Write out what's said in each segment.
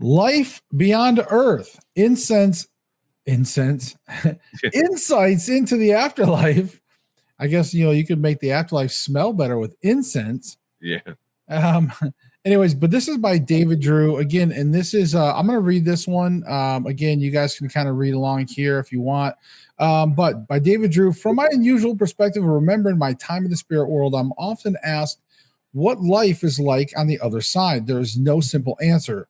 Life beyond Earth, insights into the afterlife. I guess, you could make the afterlife smell better with incense. Yeah. Um, Anyways, but this is by David Drew again, and this is I'm going to read this one. Again, you guys can kind of read along here if you want. But by David Drew, from my unusual perspective of remembering my time in the spirit world, I'm often asked what life is like on the other side. There is no simple answer,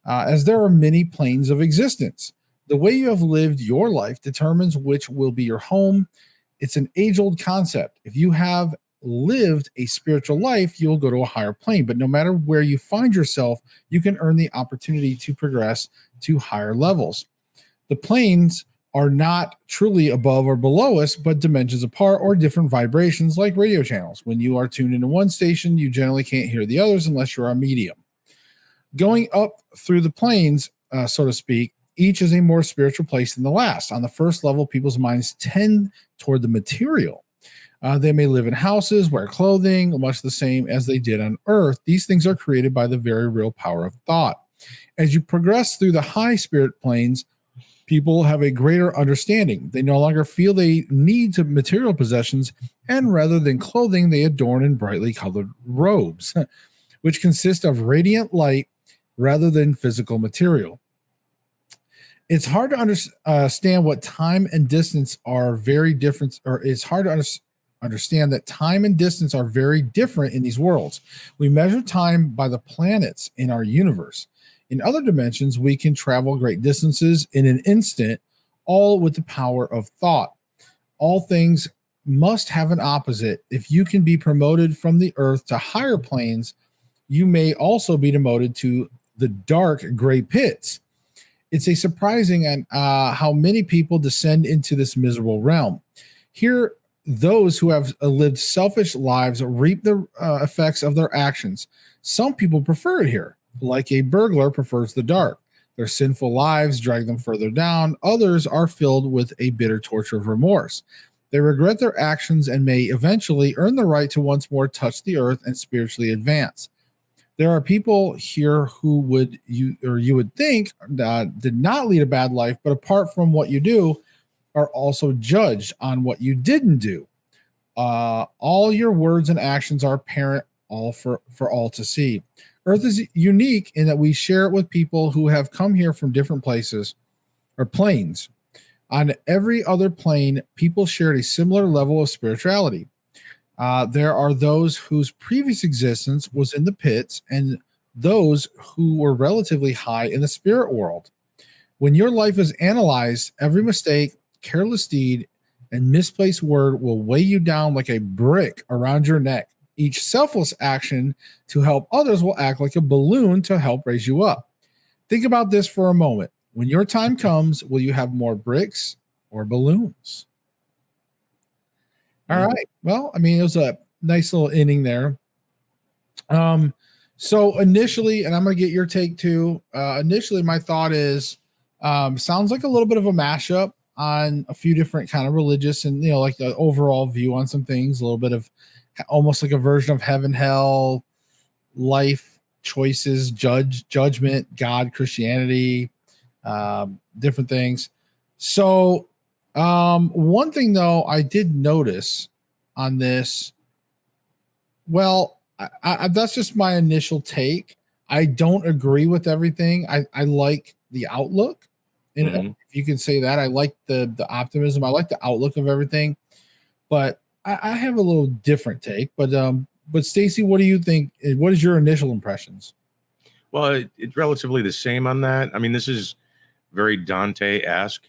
as there are many planes of existence. The way you have lived your life determines which will be your home. It's an age-old concept. If you have lived a spiritual life, you will go to a higher plane. But no matter where you find yourself, you can earn the opportunity to progress to higher levels. The planes are not truly above or below us, but dimensions apart or different vibrations like radio channels. When you are tuned into one station, you generally can't hear the others unless you're a medium. Going up through the planes, so to speak, each is a more spiritual place than the last. On the first level, people's minds tend toward the material. They may live in houses, wear clothing, much the same as they did on Earth. These things are created by the very real power of thought. As you progress through the high spirit planes, people have a greater understanding. They no longer feel they need to material possessions, and rather than clothing, they adorn in brightly colored robes, which consist of radiant light rather than physical material. It's hard to understand what time and distance are very different, or it's hard to understand that time and distance are very different in these worlds. We measure time by the planets in our universe. In other dimensions, we can travel great distances in an instant, all with the power of thought. All things must have an opposite. If you can be promoted from the earth to higher planes, you may also be demoted to the dark gray pits. It's a surprising and how many people descend into this miserable realm. Here, those who have lived selfish lives reap the effects of their actions. Some people prefer it here, like a burglar prefers the dark. Their sinful lives drag them further down. Others are filled with a bitter torture of remorse. They regret their actions and may eventually earn the right to once more touch the earth and spiritually advance. There are people here who you would think did not lead a bad life, but apart from what you do, are also judged on what you didn't do. All your words and actions are apparent for all to see. Earth is unique in that we share it with people who have come here from different places or planes. On every other plane, people shared a similar level of spirituality. There are those whose previous existence was in the pits and those who were relatively high in the spirit world. When your life is analyzed, every mistake, careless deed, and misplaced word will weigh you down like a brick around your neck. Each selfless action to help others will act like a balloon to help raise you up. Think about this for a moment. When your time comes, will you have more bricks or balloons? All right. Well, I mean, it was a nice little inning there. So initially, and I'm going to get your take too. Initially, my thought is, sounds like a little bit of a mashup on a few different kind of religious and, like the overall view on some things, a little bit of almost like a version of heaven, hell, life choices, judgment, God, Christianity, different things. So, one thing though, I did notice on this, well, I that's just my initial take. I don't agree with everything. I like the outlook. And if you can say that, I like the optimism. I like the outlook of everything, but I have a little different take. But Stacy, what do you think? What is your initial impressions? Well, it's relatively the same on that. I mean, this is very Dante-esque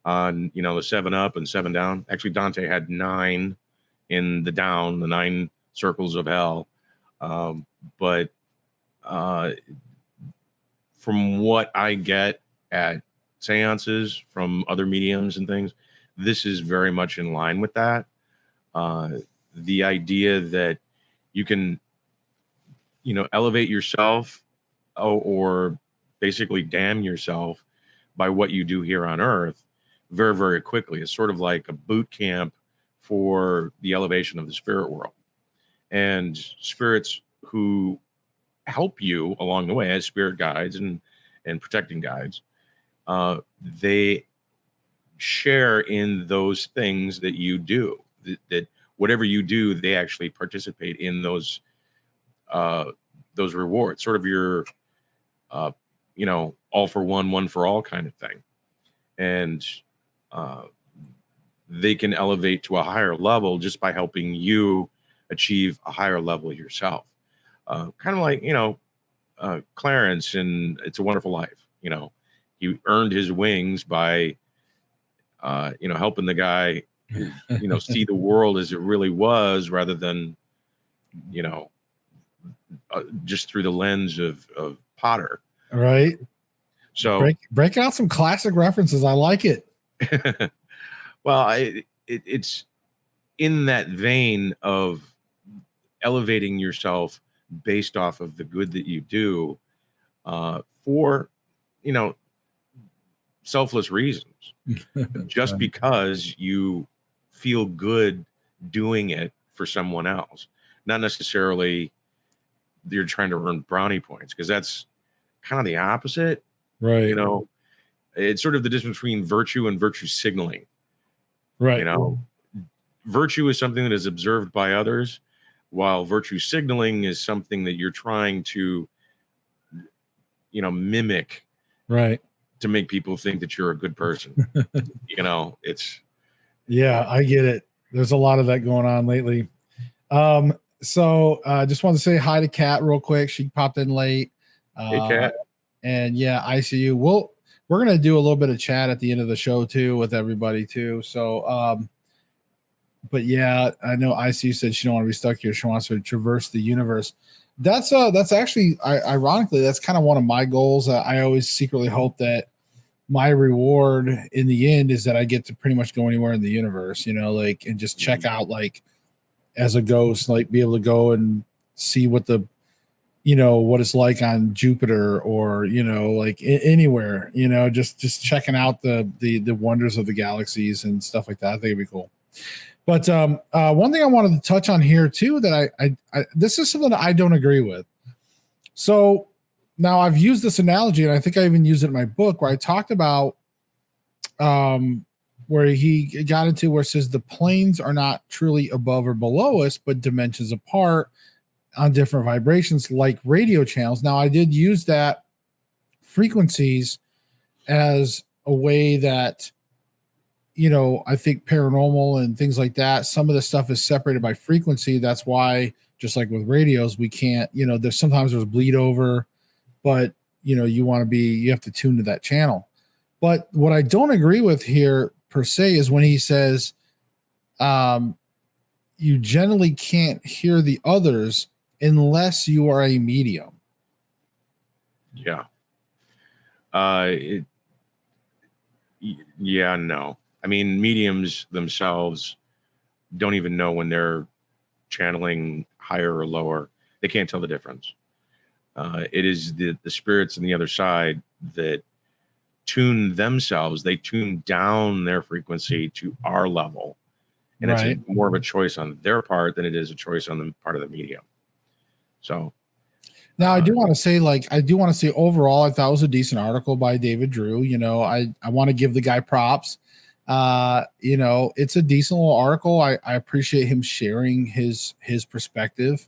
on, the 7 up and 7 down. Actually, Dante had 9 in the down, the 9 circles of hell. But from what I get at seances from other mediums and things, this is very much in line with that. The idea that you can, elevate yourself or basically damn yourself by what you do here on Earth very, very quickly. It's sort of like a boot camp for the elevation of the spirit world. And spirits who help you along the way as spirit guides and and protecting guides, they share in those things that you do. That whatever you do, they actually participate in those rewards. Sort of your, all for one for all kind of thing, and they can elevate to a higher level just by helping you achieve a higher level yourself. Kind of like, Clarence in It's a Wonderful Life. He earned his wings by, helping the guy, see the world as it really was, rather than, just through the lens of Potter. Right. So breaking out some classic references. I like it. Well, it's in that vein of elevating yourself based off of the good that you do, for, selfless reasons, just Right. because you feel good doing it for someone else, not necessarily you're trying to earn brownie points, because that's kind of the opposite. Right. It's sort of the difference between virtue and virtue signaling. Right. Virtue is something that is observed by others, while virtue signaling is something that you're trying to, mimic, right, to make people think that you're a good person. It's. Yeah, I get it. There's a lot of that going on lately. So just wanted to say hi to Kat real quick. She popped in late. Hey, Kat. And yeah, ICU. We're gonna do a little bit of chat at the end of the show too with everybody too. So but yeah, I know ICU said she don't want to be stuck here. She wants to traverse the universe. That's actually ironically, that's kind of one of my goals. I always secretly hope that my reward in the end is that I get to pretty much go anywhere in the universe, and just check out, like, as a ghost, like be able to go and see what what it's like on Jupiter, or, like anywhere, just checking out the wonders of the galaxies and stuff like that. I think it'd be cool. But one thing I wanted to touch on here too, that I this is something that I don't agree with. So now I've used this analogy, and I think I even used it in my book, where I talked about where he got into where it says the planes are not truly above or below us, but dimensions apart on different vibrations, like radio channels. Now, I did use that frequencies as a way that, I think paranormal and things like that, some of the stuff is separated by frequency. That's why, just like with radios, we can't, there's bleed over, but you have to tune to that channel. But what I don't agree with here per se is when he says, you generally can't hear the others unless you are a medium. Yeah. No. I mean, mediums themselves don't even know when they're channeling higher or lower. They can't tell the difference. It is the spirits on the other side that tune themselves. They tune down their frequency to our level. And Right. It's more of a choice on their part than it is a choice on the part of the medium. So now I do want to say, overall, I thought it was a decent article by David Drew. I want to give the guy props. It's a decent little article. I appreciate him sharing his perspective.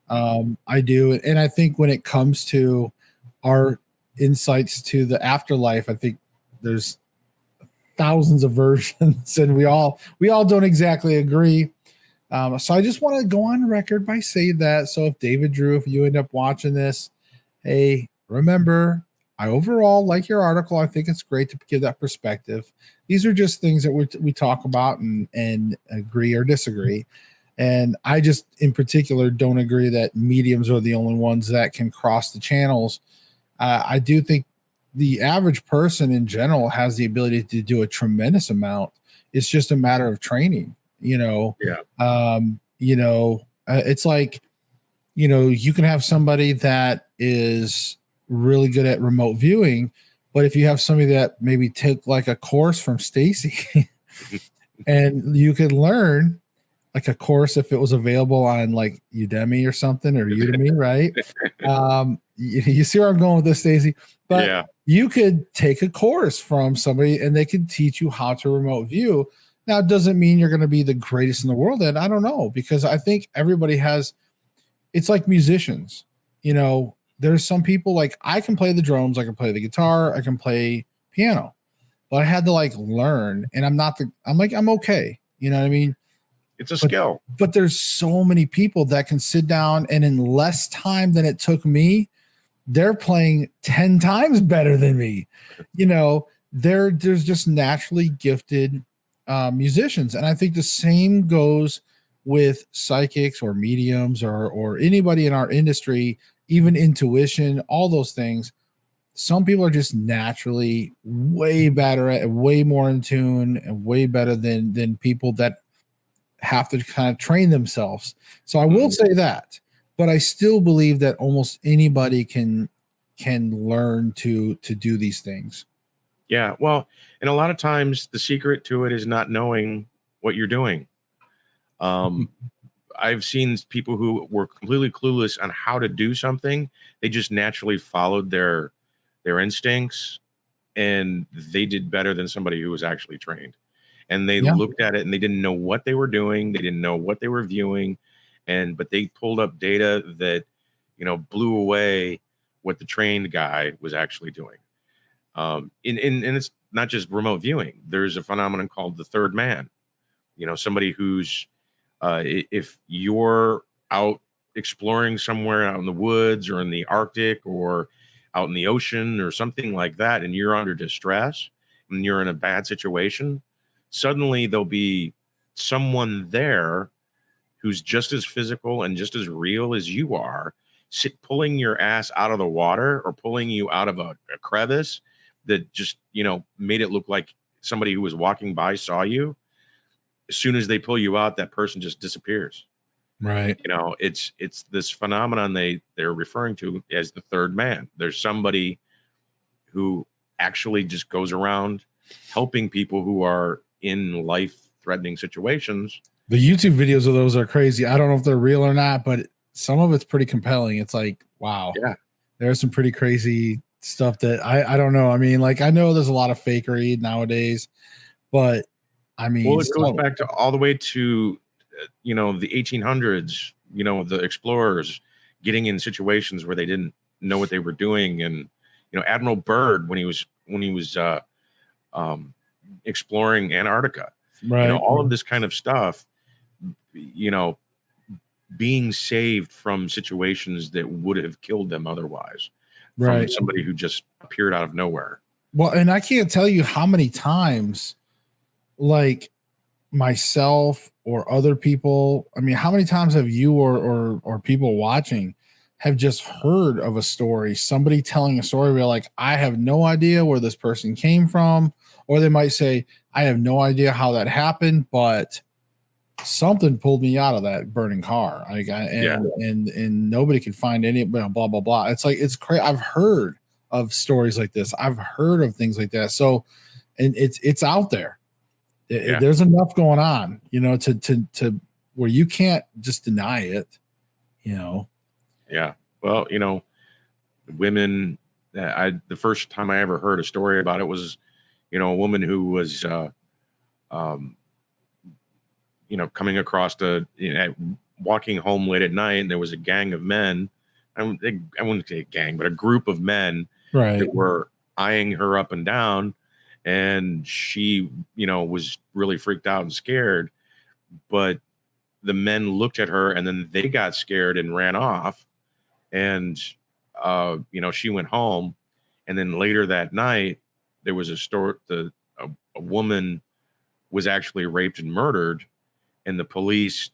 I do. And I think when it comes to our insights to the afterlife, I think there's thousands of versions, and we all don't exactly agree. So I just want to go on record by saying that. So if David Drew, if you end up watching this, hey, remember, I overall like your article. I think it's great to give that perspective. These are just things that we talk about and agree or disagree. And I just, in particular, don't agree that mediums are the only ones that can cross the channels. I do think the average person in general has the ability to do a tremendous amount. It's just a matter of training. Yeah. It's like, you can have somebody that is really good at remote viewing, but if you have somebody that maybe take like a course from Stacy and you could learn like a course, if it was available on like Udemy or something, or Udemy, right? You see where I'm going with this, Stacy? But yeah. you could take a course from somebody and they could teach you how to remote view. Now, it doesn't mean you're going to be the greatest in the world. And I don't know, because I think everybody has, it's like musicians, there's some people like I can play the drums, I can play the guitar, I can play piano, but I had to like learn, and I'm okay. You know what I mean? It's a skill. But there's so many people that can sit down and in less time than it took me, they're playing 10 times better than me. There's just naturally gifted musicians. And I think the same goes with psychics or mediums or anybody in our industry, even intuition, all those things. Some people are just naturally way better at, way more in tune, and way better than people that have to kind of train themselves. So I will say that, but I still believe that almost anybody can learn to do these things. Yeah, well, and a lot of times the secret to it is not knowing what you're doing. I've seen people who were completely clueless on how to do something. They just naturally followed their instincts, and they did better than somebody who was actually trained. And they looked at it and they didn't know what they were doing. They didn't know what they were viewing. But they pulled up data that, blew away what the trained guy was actually doing. And it's not just remote viewing. There's a phenomenon called the third man. Somebody who's, if you're out exploring somewhere out in the woods or in the Arctic or out in the ocean or something like that, and you're under distress and you're in a bad situation, suddenly there'll be someone there who's just as physical and just as real as you are, pulling your ass out of the water or pulling you out of a crevice that just, made it look like somebody who was walking by saw you. As soon as they pull you out, that person just disappears. Right. It's this phenomenon they're referring to as the third man. There's somebody who actually just goes around helping people who are in life-threatening situations. The YouTube videos of those are crazy. I don't know if they're real or not, but some of it's pretty compelling. It's like, wow. Yeah. There's some pretty crazy stuff that I don't know. I mean, like, I know there's a lot of fakery nowadays, but I mean, well, it goes back to all the way to, the 1800s, the explorers getting in situations where they didn't know what they were doing. And, Admiral Byrd, when he was exploring Antarctica, right. All of this kind of stuff, being saved from situations that would have killed them otherwise, from somebody who just appeared out of nowhere. Well, and I can't tell you how many times, like myself or other people, I mean, how many times have you or people watching have just heard of a story, somebody telling a story where like, I have no idea where this person came from, or they might say, I have no idea how that happened, but something pulled me out of that burning car. And nobody could find any blah blah blah. It's like, it's crazy. I've heard of stories like this. I've heard of things like that. So, and it's out there. There's enough going on, to where you can't just deny it. Yeah. Well, women. The first time I ever heard a story about it was, a woman who was, coming across walking home late at night, and there was a gang of men. I wouldn't say a gang, but a group of men that were eyeing her up and down. And she, was really freaked out and scared. But the men looked at her, and then they got scared and ran off. And, she went home. And then later that night, there was a story. A woman was actually raped and murdered. And the police,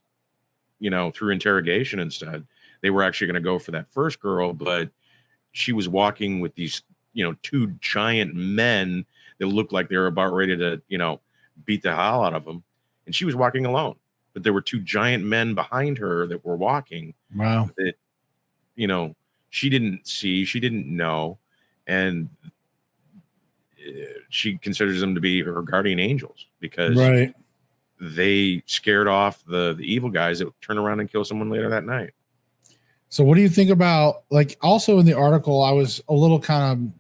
through interrogation and stuff, they were actually going to go for that first girl, but she was walking with these, two giant men that looked like they were about ready to, beat the hell out of them. And she was walking alone, but there were two giant men behind her that were walking. Wow. That, she didn't see, she didn't know. And she considers them to be her guardian angels because they scared off the evil guys that would turn around and kill someone later that night. So what do you think about, like, also in the article, I was a little kind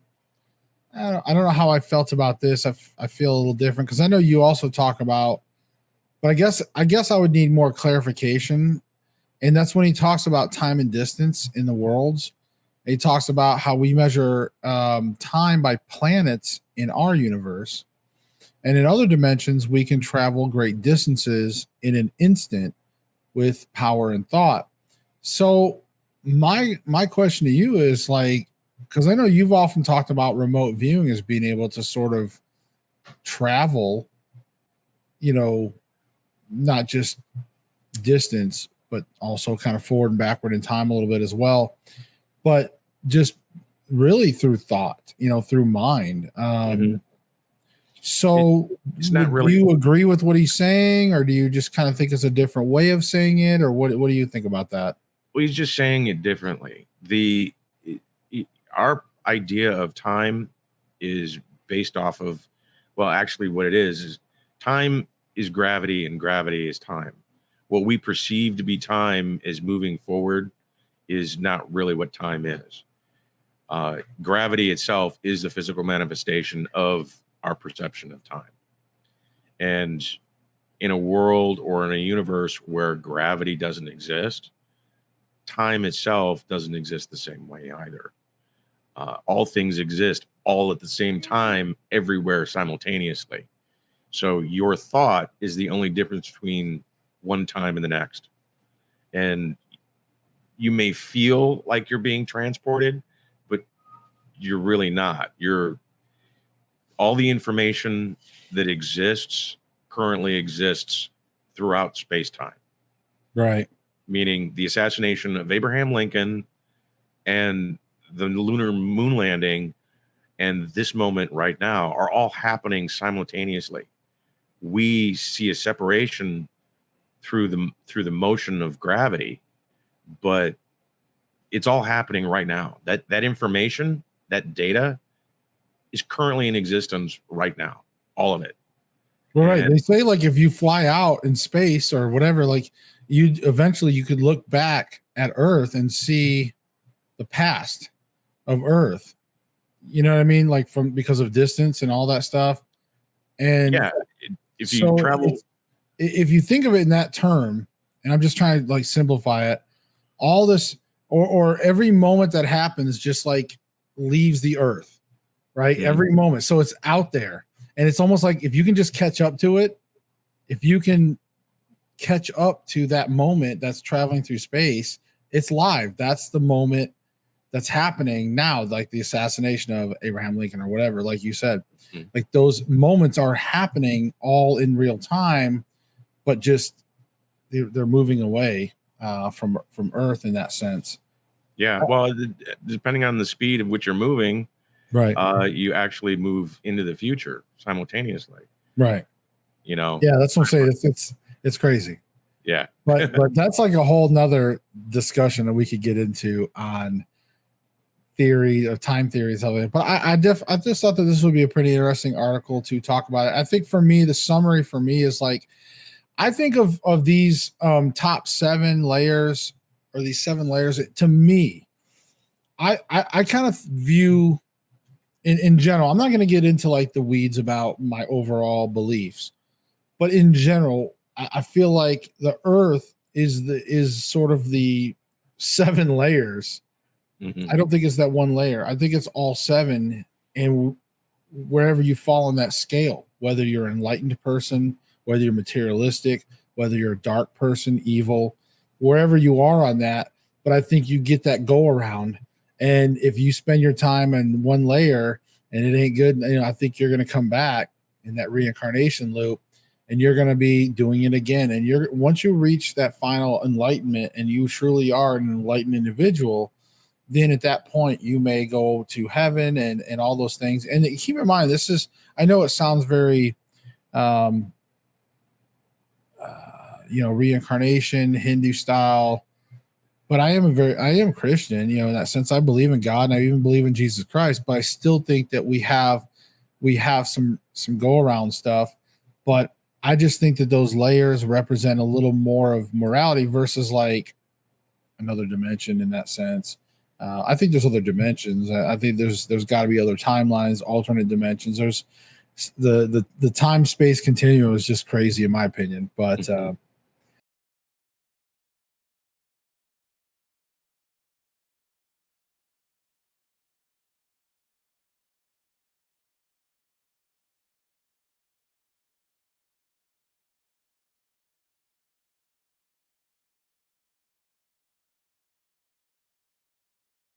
I don't know how I felt about this. I feel a little different because I know you also talk about, but I guess I would need more clarification. And that's when he talks about time and distance in the worlds. He talks about how we measure time by planets in our universe. And in other dimensions, we can travel great distances in an instant with power and thought. So my question to you is like, because I know you've often talked about remote viewing as being able to sort of travel, you know, not just distance, but also kind of forward and backward in time a little bit as well. But just really through thought, through mind. So it's not really. Do you agree with what he's saying, or do you just kind of think it's a different way of saying it, or what do you think about that? Well, he's just saying it differently. Our idea of time is based off of, well, actually what it is time is gravity and gravity is time. What we perceive to be time is moving forward is not really what time is. Gravity itself is the physical manifestation of our perception of time. And in a world or in a universe where gravity doesn't exist, time itself doesn't exist the same way either. All things exist all at the same time, everywhere simultaneously. So your thought is the only difference between one time and the next. And you may feel like you're being transported, but you're really not. All the information that exists currently exists throughout space-time. Right. Meaning the assassination of Abraham Lincoln and the lunar moon landing and this moment right now are all happening simultaneously. We see a separation through the motion of gravity, but it's all happening right now. That information, that data is currently in existence right now, all of it. Well, right. They say like if you fly out in space or whatever, like you could look back at Earth and see the past of Earth. You know what I mean? Like because of distance and all that stuff. And yeah, if you travel, if you think of it in that term, and I'm just trying to like simplify it, all this or every moment that happens just like leaves the Earth, right? Mm-hmm. Every moment. So it's out there. And it's almost like if you can just catch up to it, if you can catch up to that moment that's traveling through space, it's live. That's the moment that's happening now, like the assassination of Abraham Lincoln or whatever, like you said. Mm-hmm. Like those moments are happening all in real time, but just they're moving away from Earth in that sense. Yeah. Well, depending on the speed at which you're moving, right, you actually move into the future simultaneously, right? Yeah, that's what I'm saying. It's crazy. Yeah, but that's like a whole nother discussion that we could get into on theory of time theories of it. But I just thought that this would be a pretty interesting article to talk about it. I think for me, the summary for me is like, I think of these top 7 layers or these 7 layers. To me, I kind of view in general, I'm not going to get into like the weeds about my overall beliefs, but in general, I feel like the Earth is sort of the 7 layers. Mm-hmm. I don't think it's that one layer. I think it's all 7, and wherever you fall on that scale, whether you're an enlightened person, whether you're materialistic, whether you're a dark person, evil, wherever you are on that. But I think you get that go around. And if you spend your time in one layer and it ain't good, I think you're going to come back in that reincarnation loop and you're going to be doing it again. And once you reach that final enlightenment and you truly are an enlightened individual, then at that point you may go to heaven and all those things. And keep in mind, I know it sounds very, reincarnation, Hindu style, but I am Christian, in that sense. I believe in God and I even believe in Jesus Christ, but I still think that we have some go around stuff. But I just think that those layers represent a little more of morality versus like another dimension in that sense. I think there's other dimensions. I think there's got to be other timelines, alternate dimensions. There's the time space continuum is just crazy in my opinion. But